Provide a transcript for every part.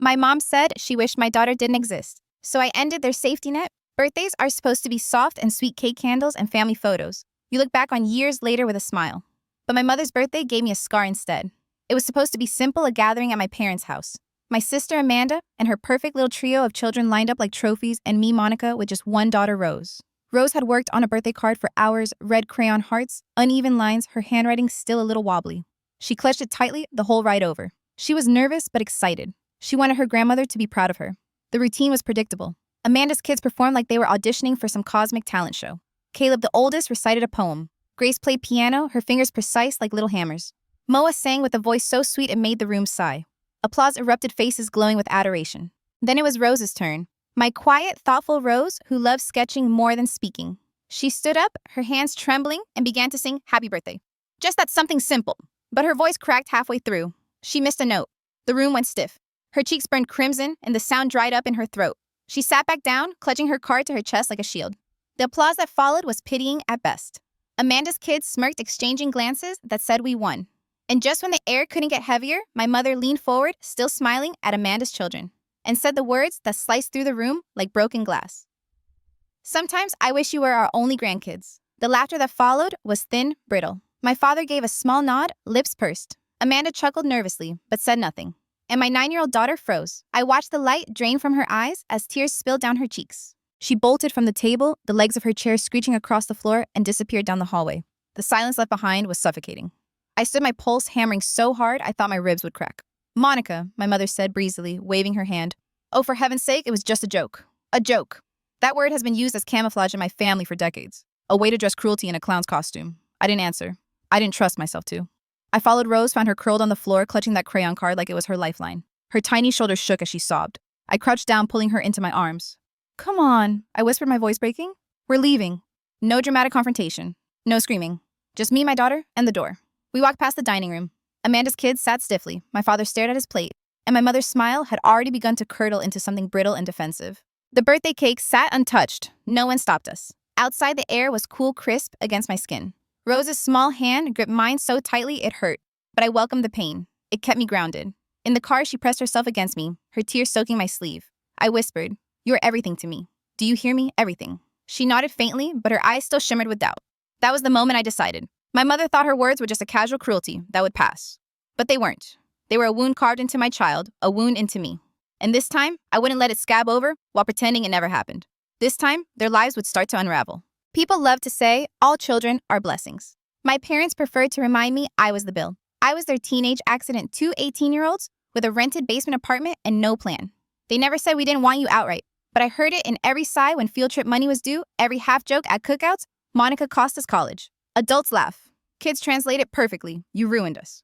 My mom said she wished my daughter didn't exist, so I ended their safety net. Birthdays are supposed to be soft and sweet cake candles and family photos. You look back on years later with a smile. But my mother's birthday gave me a scar instead. It was supposed to be simple, a gathering at my parents' house. My sister Amanda and her perfect little trio of children lined up like trophies, and me, Monica, with just one daughter, Rose. Rose had worked on a birthday card for hours, red crayon hearts, uneven lines, her handwriting still a little wobbly. She clutched it tightly the whole ride over. She was nervous but excited. She wanted her grandmother to be proud of her. The routine was predictable. Amanda's kids performed like they were auditioning for some cosmic talent show. Caleb, the oldest, recited a poem. Grace played piano, her fingers precise like little hammers. Moa sang with a voice so sweet it made the room sigh. Applause erupted, faces glowing with adoration. Then it was Rose's turn. My quiet, thoughtful Rose, who loved sketching more than speaking. She stood up, her hands trembling, and began to sing Happy Birthday. Just that something simple. But her voice cracked halfway through. She missed a note. The room went stiff. Her cheeks burned crimson, and the sound dried up in her throat. She sat back down, clutching her card to her chest like a shield. The applause that followed was pitying at best. Amanda's kids smirked, exchanging glances that said we won. And just when the air couldn't get heavier, my mother leaned forward, still smiling at Amanda's children, and said the words that sliced through the room like broken glass. Sometimes I wish you were our only grandkids. The laughter that followed was thin, brittle. My father gave a small nod, lips pursed. Amanda chuckled nervously, but said nothing. And my 9-year-old daughter froze. I watched the light drain from her eyes as tears spilled down her cheeks. She bolted from the table, the legs of her chair screeching across the floor, and disappeared down the hallway. The silence left behind was suffocating. I stood, my pulse hammering so hard I thought my ribs would crack. Monica, my mother said breezily, waving her hand. Oh, for heaven's sake, it was just a joke. A joke. That word has been used as camouflage in my family for decades. A way to dress cruelty in a clown's costume. I didn't answer. I didn't trust myself to. I followed Rose, found her curled on the floor, clutching that crayon card like it was her lifeline. Her tiny shoulders shook as she sobbed. I crouched down, pulling her into my arms. Come on, I whispered, my voice breaking. We're leaving. No dramatic confrontation. No screaming. Just me, my daughter, and the door. We walked past the dining room. Amanda's kids sat stiffly. My father stared at his plate, and my mother's smile had already begun to curdle into something brittle and defensive. The birthday cake sat untouched. No one stopped us. Outside, the air was cool, crisp against my skin. Rose's small hand gripped mine so tightly it hurt, but I welcomed the pain. It kept me grounded. In the car, she pressed herself against me, her tears soaking my sleeve. I whispered, "You're everything to me. Do you hear me? Everything." She nodded faintly, but her eyes still shimmered with doubt. That was the moment I decided. My mother thought her words were just a casual cruelty that would pass. But they weren't. They were a wound carved into my child, a wound into me. And this time, I wouldn't let it scab over while pretending it never happened. This time, their lives would start to unravel. People love to say, all children are blessings. My parents preferred to remind me I was the bill. I was their teenage accident, 2 18-year-olds with a rented basement apartment and no plan. They never said we didn't want you outright, but I heard it in every sigh when field trip money was due, every half joke at cookouts. Monica cost us college. Adults laugh. Kids translate it perfectly. You ruined us.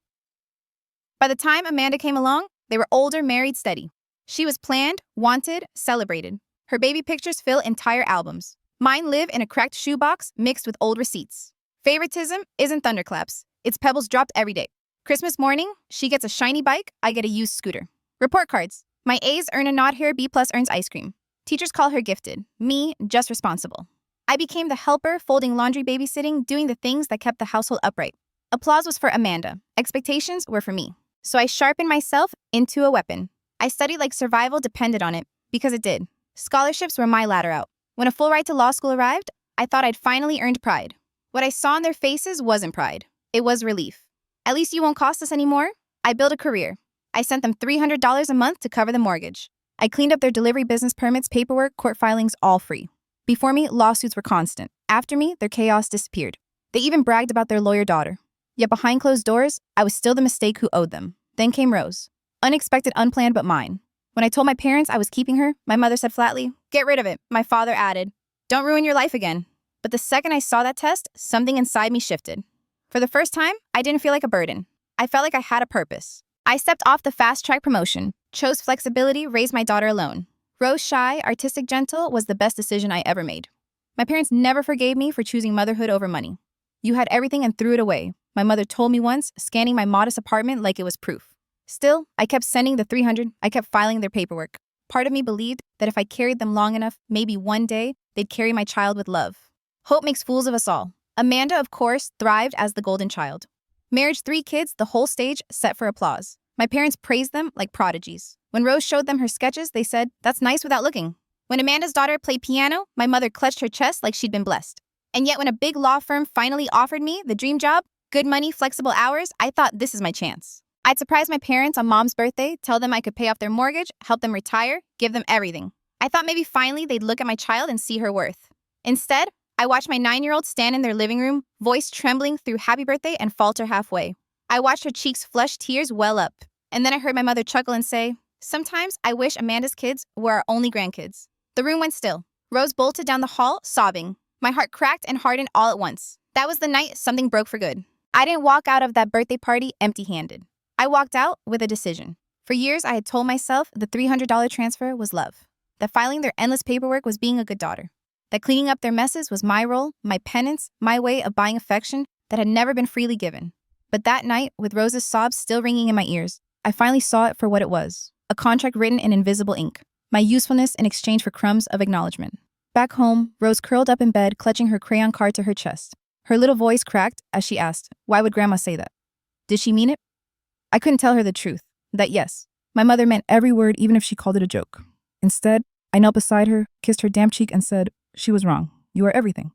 By the time Amanda came along, they were older, married, steady. She was planned, wanted, celebrated. Her baby pictures fill entire albums. Mine live in a cracked shoebox mixed with old receipts. Favoritism isn't thunderclaps. It's pebbles dropped every day. Christmas morning, she gets a shiny bike, I get a used scooter. Report cards. My A's earn a nod here, B+ earns ice cream. Teachers call her gifted. Me, just responsible. I became the helper, folding laundry, babysitting, doing the things that kept the household upright. Applause was for Amanda. Expectations were for me. So I sharpened myself into a weapon. I studied like survival depended on it, because it did. Scholarships were my ladder out. When a full ride to law school arrived, I thought I'd finally earned pride. What I saw in their faces wasn't pride. It was relief. At least you won't cost us anymore. I built a career. I sent them $300 a month to cover the mortgage. I cleaned up their delivery, business permits, paperwork, court filings, all free. Before me, lawsuits were constant. After me, their chaos disappeared. They even bragged about their lawyer daughter. Yet behind closed doors, I was still the mistake who owed them. Then came Rose. Unexpected, unplanned, but mine. When I told my parents I was keeping her, my mother said flatly, "Get rid of it." My father added, "Don't ruin your life again." But the second I saw that test, something inside me shifted. For the first time, I didn't feel like a burden. I felt like I had a purpose. I stepped off the fast-track promotion, chose flexibility, raised my daughter alone. Rose, shy, artistic, gentle, was the best decision I ever made. My parents never forgave me for choosing motherhood over money. You had everything and threw it away, my mother told me once, scanning my modest apartment like it was proof. Still, I kept sending the $300, I kept filing their paperwork. Part of me believed that if I carried them long enough, maybe one day, they'd carry my child with love. Hope makes fools of us all. Amanda, of course, thrived as the golden child. Marriage, 3 kids, the whole stage set for applause. My parents praised them like prodigies. When Rose showed them her sketches, they said, "That's nice without looking." When Amanda's daughter played piano, my mother clutched her chest like she'd been blessed. And yet when a big law firm finally offered me the dream job, good money, flexible hours, I thought this is my chance. I'd surprise my parents on Mom's birthday, tell them I could pay off their mortgage, help them retire, give them everything. I thought maybe finally they'd look at my child and see her worth. Instead, I watched my 9-year-old stand in their living room, voice trembling through happy birthday and falter halfway. I watched her cheeks flush, tears well up. And then I heard my mother chuckle and say, "Sometimes I wish Amanda's kids were our only grandkids." The room went still. Rose bolted down the hall, sobbing. My heart cracked and hardened all at once. That was the night something broke for good. I didn't walk out of that birthday party empty-handed. I walked out with a decision. For years, I had told myself the $300 transfer was love, that filing their endless paperwork was being a good daughter, that cleaning up their messes was my role, my penance, my way of buying affection that had never been freely given. But that night, with Rose's sobs still ringing in my ears, I finally saw it for what it was, a contract written in invisible ink, my usefulness in exchange for crumbs of acknowledgement. Back home, Rose curled up in bed, clutching her crayon card to her chest. Her little voice cracked as she asked, "Why would Grandma say that? Did she mean it?" I couldn't tell her the truth, that yes, my mother meant every word even if she called it a joke. Instead, I knelt beside her, kissed her damp cheek and said, "She was wrong. You are everything."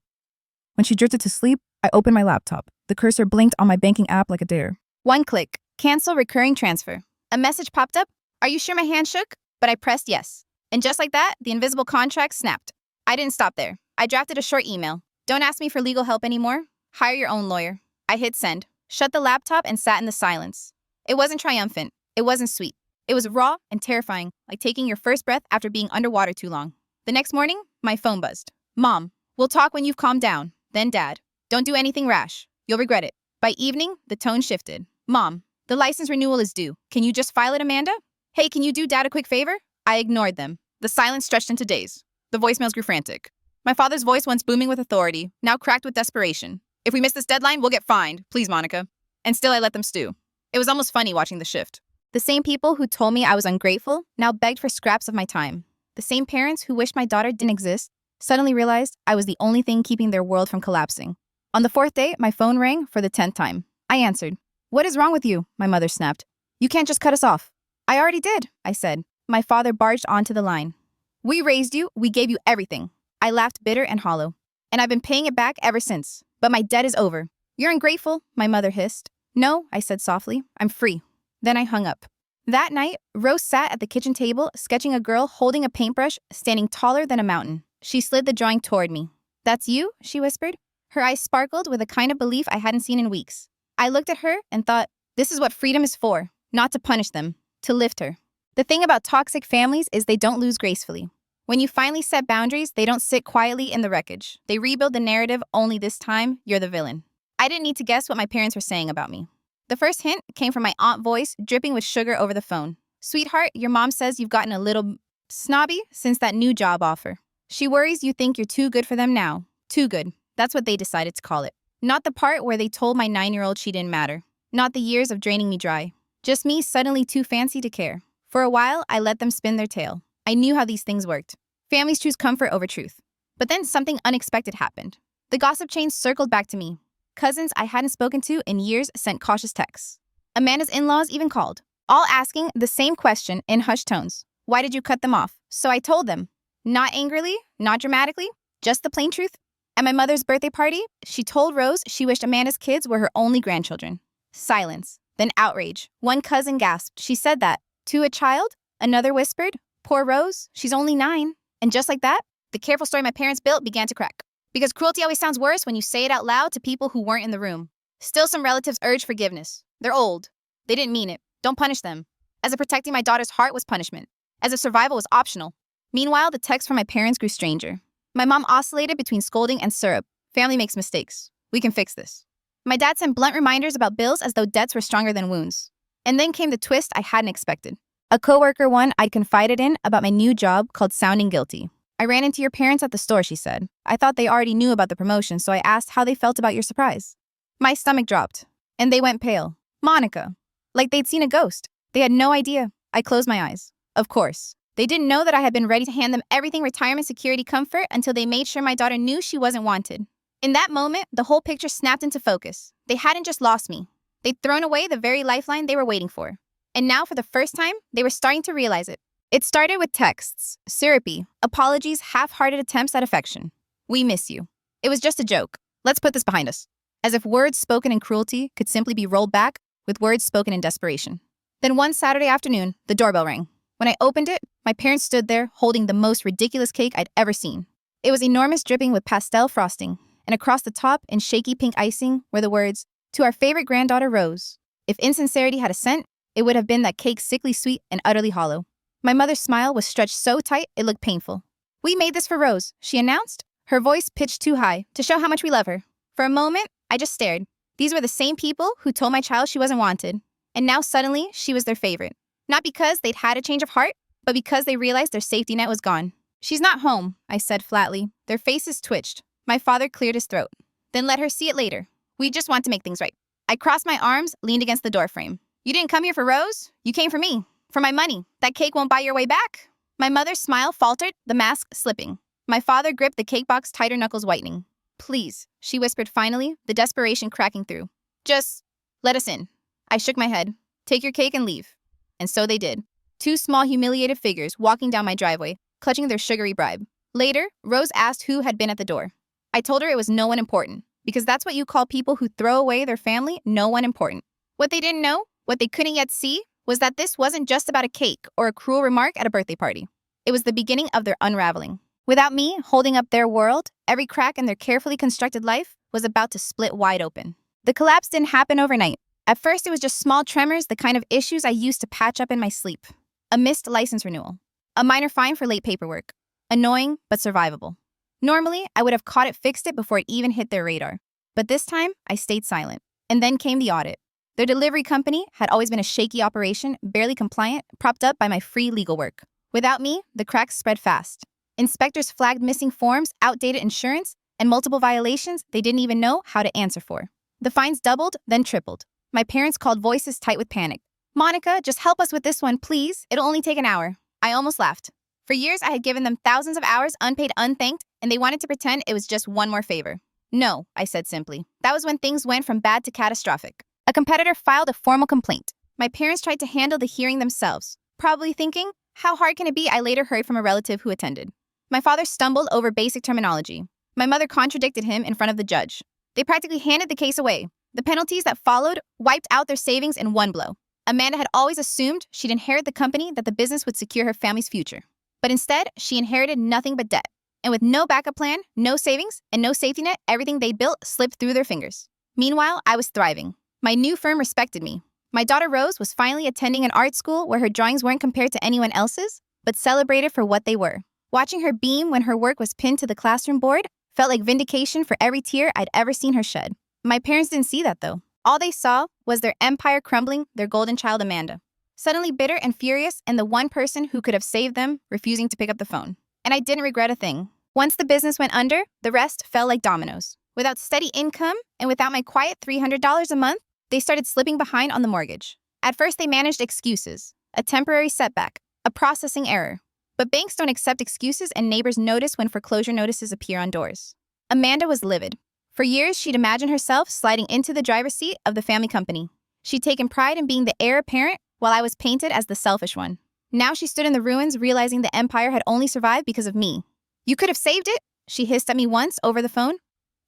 When she drifted to sleep, I opened my laptop. The cursor blinked on my banking app like a dare. One click, cancel recurring transfer. A message popped up. Are you sure? My hand shook? But I pressed yes. And just like that, the invisible contract snapped. I didn't stop there. I drafted a short email. "Don't ask me for legal help anymore. Hire your own lawyer." I hit send, shut the laptop, and sat in the silence. It wasn't triumphant. It wasn't sweet. It was raw and terrifying, like taking your first breath after being underwater too long. The next morning, my phone buzzed. "Mom, we'll talk when you've calmed down." Then Dad, "Don't do anything rash. You'll regret it." By evening, the tone shifted. "Mom, the license renewal is due. Can you just file it, Amanda?" "Hey, can you do Dad a quick favor?" I ignored them. The silence stretched into days. The voicemails grew frantic. My father's voice, once booming with authority, now cracked with desperation. "If we miss this deadline, we'll get fined. Please, Monica." And still I let them stew. It was almost funny watching the shift. The same people who told me I was ungrateful now begged for scraps of my time. The same parents who wished my daughter didn't exist suddenly realized I was the only thing keeping their world from collapsing. On the 4th day, my phone rang for the 10th time. I answered. "What is wrong with you?" my mother snapped. "You can't just cut us off." "I already did," I said. My father barged onto the line. "We raised you. We gave you everything." I laughed bitter and hollow. "And I've been paying it back ever since. But my debt is over." "You're ungrateful," my mother hissed. "No," I said softly. "I'm free." Then I hung up. That night, Rose sat at the kitchen table, sketching a girl holding a paintbrush, standing taller than a mountain. She slid the drawing toward me. "That's you?" she whispered. Her eyes sparkled with a kind of belief I hadn't seen in weeks. I looked at her and thought, this is what freedom is for, not to punish them, to lift her. The thing about toxic families is they don't lose gracefully. When you finally set boundaries, they don't sit quietly in the wreckage. They rebuild the narrative, only this time, you're the villain. I didn't need to guess what my parents were saying about me. The first hint came from my aunt's voice, dripping with sugar over the phone. "Sweetheart, your mom says you've gotten a little snobby since that new job offer. She worries you think you're too good for them now. Too good. That's what they decided to call it. Not the part where they told my 9-year-old she didn't matter. Not the years of draining me dry. Just me suddenly too fancy to care. For a while, I let them spin their tale. I knew how these things worked. Families choose comfort over truth. But then something unexpected happened. The gossip chain circled back to me. Cousins I hadn't spoken to in years sent cautious texts. Amanda's in-laws even called, all asking the same question in hushed tones. Why did you cut them off? So I told them. Not angrily, not dramatically, just the plain truth. At my mother's birthday party, she told Rose she wished Amanda's kids were her only grandchildren. Silence, then outrage. One cousin gasped. She said that. To a child? Another whispered. Poor Rose, she's only 9. And just like that, the careful story my parents built began to crack. Because cruelty always sounds worse when you say it out loud to people who weren't in the room. Still, some relatives urged forgiveness. They're old. They didn't mean it. Don't punish them. As if protecting my daughter's heart was punishment. As if survival was optional. Meanwhile, the texts from my parents grew stranger. My mom oscillated between scolding and syrup. Family makes mistakes. We can fix this. My dad sent blunt reminders about bills as though debts were stronger than wounds. And then came the twist I hadn't expected. A coworker one I'd confided in about my new job called sounding guilty. I ran into your parents at the store, she said. I thought they already knew about the promotion, so I asked how they felt about your surprise. My stomach dropped, and they went pale. Monica. Like they'd seen a ghost. They had no idea. I closed my eyes. Of course. They didn't know that I had been ready to hand them everything retirement, security, comfort until they made sure my daughter knew she wasn't wanted. In that moment, the whole picture snapped into focus. They hadn't just lost me. They'd thrown away the very lifeline they were waiting for. And now, for the first time, they were starting to realize it. It started with texts, syrupy, apologies, half-hearted attempts at affection. We miss you. It was just a joke. Let's put this behind us. As if words spoken in cruelty could simply be rolled back with words spoken in desperation. Then one Saturday afternoon, the doorbell rang. When I opened it, my parents stood there holding the most ridiculous cake I'd ever seen. It was enormous, dripping with pastel frosting, and across the top, in shaky pink icing, were the words, "To our favorite granddaughter, Rose." If insincerity had a scent, it would have been that cake, sickly sweet and utterly hollow. My mother's smile was stretched so tight it looked painful. "We made this for Rose," she announced, her voice pitched too high to show how much we love her. For a moment, I just stared. These were the same people who told my child she wasn't wanted. And now suddenly, she was their favorite. Not because they'd had a change of heart, but because they realized their safety net was gone. "She's not home," I said flatly. Their faces twitched. My father cleared his throat. "Then let her see it later. We just want to make things right." I crossed my arms, leaned against the doorframe. "You didn't come here for Rose. You came for me. For my money. That cake won't buy your way back." My mother's smile faltered, the mask slipping. My father gripped the cake box tighter, knuckles whitening. "Please," she whispered finally, the desperation cracking through. "Just let us in." I shook my head. "Take your cake and leave." And so they did. Two small, humiliated figures walking down my driveway, clutching their sugary bribe. Later, Rose asked who had been at the door. I told her it was no one important, because that's what you call people who throw away their family, no one important. What they didn't know, what they couldn't yet see, was that this wasn't just about a cake or a cruel remark at a birthday party. It was the beginning of their unraveling. Without me holding up their world, every crack in their carefully constructed life was about to split wide open. The collapse didn't happen overnight. At first, it was just small tremors, the kind of issues I used to patch up in my sleep. A missed license renewal. A minor fine for late paperwork. Annoying, but survivable. Normally, I would have caught it, fixed it before it even hit their radar. But this time, I stayed silent. And then came the audit. Their delivery company had always been a shaky operation, barely compliant, propped up by my free legal work. Without me, the cracks spread fast. Inspectors flagged missing forms, outdated insurance, and multiple violations they didn't even know how to answer for. The fines doubled, then tripled. My parents called, voices tight with panic. "Monica, just help us with this one, please. It'll only take an hour." I almost laughed. For years, I had given them thousands of hours, unpaid, unthanked, and they wanted to pretend it was just one more favor. "No," I said simply. That was when things went from bad to catastrophic. A competitor filed a formal complaint. My parents tried to handle the hearing themselves, probably thinking, how hard can it be? I later heard from a relative who attended. My father stumbled over basic terminology. My mother contradicted him in front of the judge. They practically handed the case away. The penalties that followed wiped out their savings in one blow. Amanda had always assumed she'd inherit the company, that the business would secure her family's future. But instead, she inherited nothing but debt. And with no backup plan, no savings, and no safety net, everything they built slipped through their fingers. Meanwhile, I was thriving. My new firm respected me. My daughter Rose was finally attending an art school where her drawings weren't compared to anyone else's, but celebrated for what they were. Watching her beam when her work was pinned to the classroom board felt like vindication for every tear I'd ever seen her shed. My parents didn't see that, though. All they saw was their empire crumbling, their golden child Amanda. Suddenly bitter and furious, and the one person who could have saved them refusing to pick up the phone. And I didn't regret a thing. Once the business went under, the rest fell like dominoes. Without steady income, and without my quiet $300 a month, they started slipping behind on the mortgage. At first, they managed excuses, a temporary setback, a processing error. But banks don't accept excuses, and neighbors notice when foreclosure notices appear on doors. Amanda was livid. For years, she'd imagined herself sliding into the driver's seat of the family company. She'd taken pride in being the heir apparent, while I was painted as the selfish one. Now she stood in the ruins, realizing the empire had only survived because of me. "You could have saved it," she hissed at me once over the phone.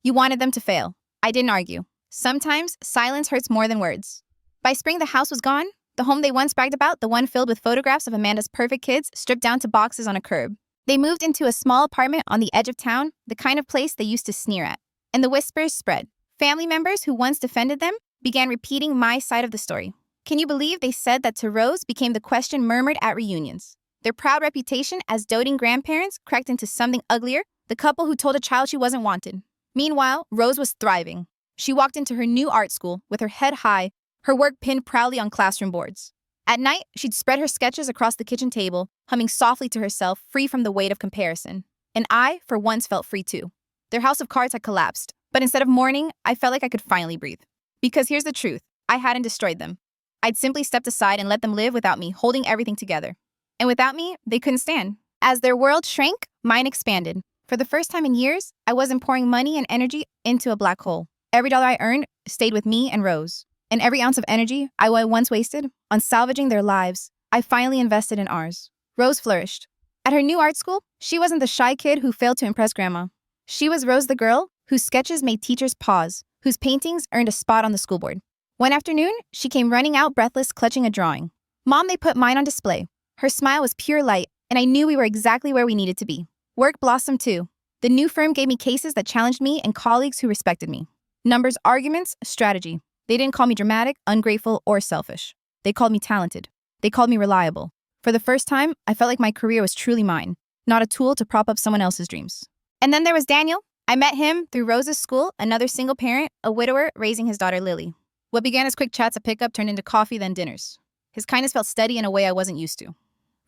"You wanted them to fail." I didn't argue. Sometimes, silence hurts more than words. By spring, the house was gone. The home they once bragged about, the one filled with photographs of Amanda's perfect kids, stripped down to boxes on a curb. They moved into a small apartment on the edge of town, the kind of place they used to sneer at. And the whispers spread. Family members who once defended them began repeating my side of the story. Can you believe they said that to Rose became the question murmured at reunions? Their proud reputation as doting grandparents cracked into something uglier, the couple who told a child she wasn't wanted. Meanwhile, Rose was thriving. She walked into her new art school with her head high, her work pinned proudly on classroom boards. At night, she'd spread her sketches across the kitchen table, humming softly to herself, free from the weight of comparison. And I, for once, felt free too. Their house of cards had collapsed, but instead of mourning, I felt like I could finally breathe. Because here's the truth, I hadn't destroyed them. I'd simply stepped aside and let them live without me, holding everything together. And without me, they couldn't stand. As their world shrank, mine expanded. For the first time in years, I wasn't pouring money and energy into a black hole. Every dollar I earned stayed with me and Rose. And every ounce of energy I once wasted on salvaging their lives, I finally invested in ours. Rose flourished. At her new art school, she wasn't the shy kid who failed to impress grandma. She was Rose the girl whose sketches made teachers pause, whose paintings earned a spot on the school board. One afternoon, she came running out breathless, clutching a drawing. Mom, they put mine on display. Her smile was pure light, and I knew we were exactly where we needed to be. Work blossomed too. The new firm gave me cases that challenged me and colleagues who respected me. Numbers, arguments, strategy. They didn't call me dramatic, ungrateful, or selfish. They called me talented. They called me reliable. For the first time, I felt like my career was truly mine, not a tool to prop up someone else's dreams. And then there was Daniel. I met him through Rose's school, another single parent, a widower raising his daughter Lily. What began as quick chats at pickup turned into coffee, then dinners. His kindness felt steady in a way I wasn't used to.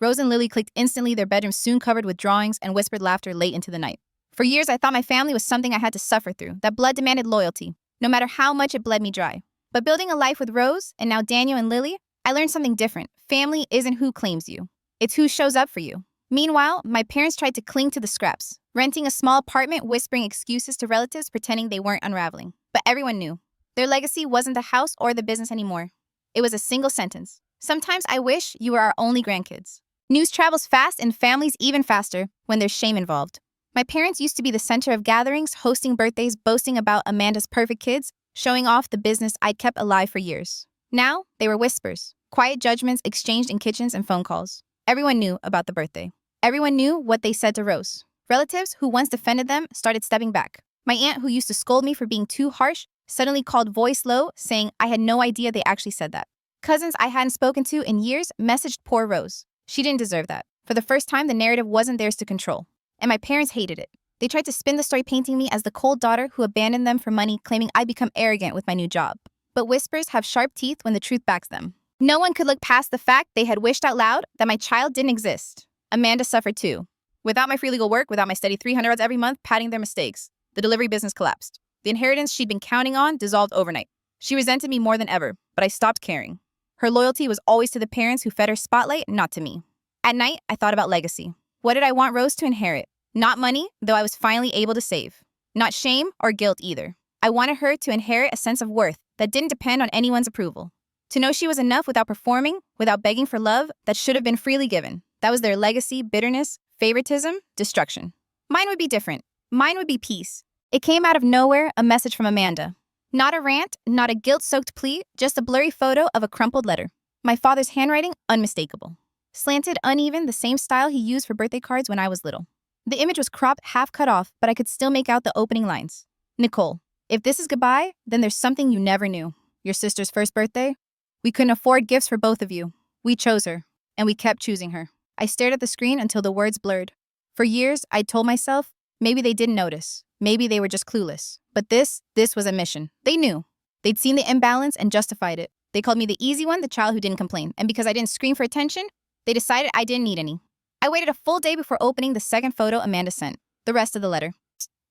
Rose and Lily clicked instantly, their bedrooms soon covered with drawings and whispered laughter late into the night. For years, I thought my family was something I had to suffer through, that blood demanded loyalty, no matter how much it bled me dry. But building a life with Rose, and now Daniel and Lily, I learned something different. Family isn't who claims you. It's who shows up for you. Meanwhile, my parents tried to cling to the scraps, renting a small apartment, whispering excuses to relatives, pretending they weren't unraveling. But everyone knew. Their legacy wasn't the house or the business anymore. It was a single sentence. Sometimes I wish you were our only grandkids. News travels fast and families even faster when there's shame involved. My parents used to be the center of gatherings, hosting birthdays, boasting about Amanda's perfect kids, showing off the business I'd kept alive for years. Now, they were whispers, quiet judgments exchanged in kitchens and phone calls. Everyone knew about the birthday. Everyone knew what they said to Rose. Relatives who once defended them started stepping back. My aunt, who used to scold me for being too harsh, suddenly called voice low, saying I had no idea they actually said that. Cousins I hadn't spoken to in years messaged poor Rose. She didn't deserve that. For the first time, the narrative wasn't theirs to control. And my parents hated it. They tried to spin the story painting me as the cold daughter who abandoned them for money, claiming I'd become arrogant with my new job. But whispers have sharp teeth when the truth backs them. No one could look past the fact they had wished out loud that my child didn't exist. Amanda suffered too. Without my free legal work, without my steady $300 every month padding their mistakes, the delivery business collapsed. The inheritance she'd been counting on dissolved overnight. She resented me more than ever, but I stopped caring. Her loyalty was always to the parents who fed her spotlight, not to me. At night, I thought about legacy. What did I want Rose to inherit? Not money, though I was finally able to save. Not shame or guilt either. I wanted her to inherit a sense of worth that didn't depend on anyone's approval. To know she was enough without performing, without begging for love that should have been freely given. That was their legacy, bitterness, favoritism, destruction. Mine would be different. Mine would be peace. It came out of nowhere, a message from Amanda. Not a rant, not a guilt-soaked plea, just a blurry photo of a crumpled letter. My father's handwriting, unmistakable. Slanted, uneven, the same style he used for birthday cards when I was little. The image was cropped, half cut off, but I could still make out the opening lines. Nicole, if this is goodbye, then there's something you never knew. Your sister's first birthday? We couldn't afford gifts for both of you. We chose her, and we kept choosing her. I stared at the screen until the words blurred. For years, I'd told myself, maybe they didn't notice. Maybe they were just clueless. But this was a mission. They knew. They'd seen the imbalance and justified it. They called me the easy one, the child who didn't complain. And because I didn't scream for attention, they decided I didn't need any. I waited a full day before opening the second photo Amanda sent, the rest of the letter.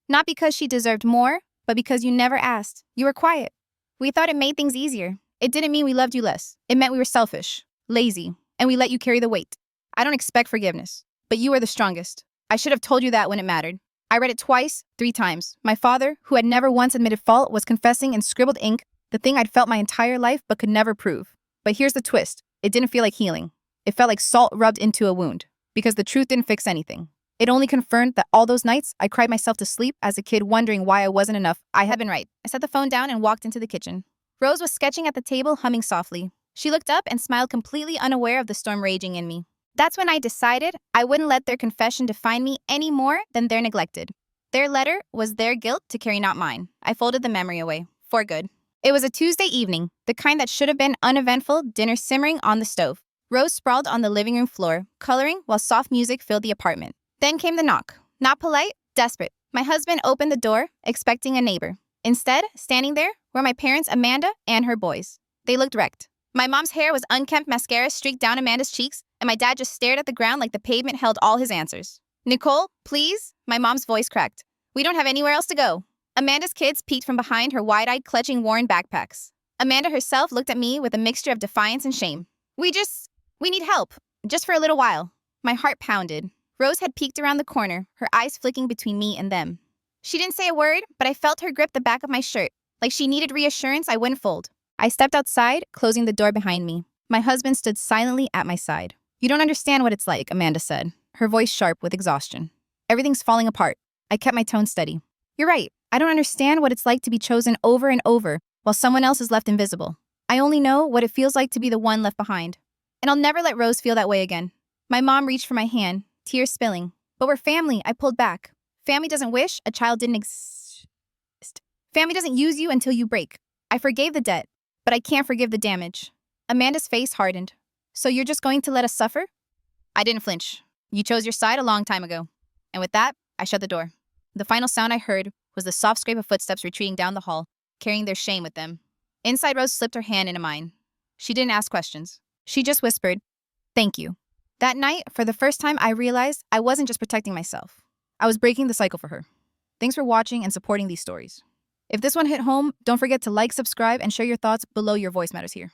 Not because she deserved more, but because you never asked. You were quiet. We thought it made things easier. It didn't mean we loved you less. It meant we were selfish, lazy, and we let you carry the weight. I don't expect forgiveness, but you were the strongest. I should have told you that when it mattered. I read it twice, 3 times. My father, who had never once admitted fault, was confessing in scribbled ink the thing I'd felt my entire life but could never prove. But here's the twist. It didn't feel like healing. It felt like salt rubbed into a wound, because the truth didn't fix anything. It only confirmed that all those nights I cried myself to sleep as a kid, wondering why I wasn't enough. I had been right. I set the phone down and walked into the kitchen. Rose was sketching at the table, humming softly. She looked up and smiled, completely unaware of the storm raging in me. That's when I decided I wouldn't let their confession define me any more than their neglected. Their letter was their guilt to carry, not mine. I folded the memory away, for good. It was a Tuesday evening, the kind that should have been uneventful, dinner simmering on the stove. Rose sprawled on the living room floor, coloring while soft music filled the apartment. Then came the knock. Not polite, desperate. My husband opened the door, expecting a neighbor. Instead, standing there were my parents, Amanda, and her boys. They looked wrecked. My mom's hair was unkempt, mascara streaked down Amanda's cheeks, and my dad just stared at the ground like the pavement held all his answers. Nicole, please? My mom's voice cracked. We don't have anywhere else to go. Amanda's kids peeked from behind her wide-eyed, clutching worn backpacks. Amanda herself looked at me with a mixture of defiance and shame. We need help. Just for a little while. My heart pounded. Rose had peeked around the corner, her eyes flicking between me and them. She didn't say a word, but I felt her grip the back of my shirt, like she needed reassurance I wouldn't fold. I stepped outside, closing the door behind me. My husband stood silently at my side. You don't understand what it's like, Amanda said, her voice sharp with exhaustion. Everything's falling apart. I kept my tone steady. You're right. I don't understand what it's like to be chosen over and over while someone else is left invisible. I only know what it feels like to be the one left behind. And I'll never let Rose feel that way again. My mom reached for my hand, tears spilling. But we're family, I pulled back. Family doesn't wish a child didn't exist. Family doesn't use you until you break. I forgave the debt, but I can't forgive the damage. Amanda's face hardened. So you're just going to let us suffer? I didn't flinch. You chose your side a long time ago. And with that, I shut the door. The final sound I heard was the soft scrape of footsteps retreating down the hall, carrying their shame with them. Inside, Rose slipped her hand into mine. She didn't ask questions. She just whispered, "Thank you." That night, for the first time, I realized I wasn't just protecting myself. I was breaking the cycle for her. Thanks for watching and supporting these stories. If this one hit home, don't forget to like, subscribe, and share your thoughts below. Your voice matters here.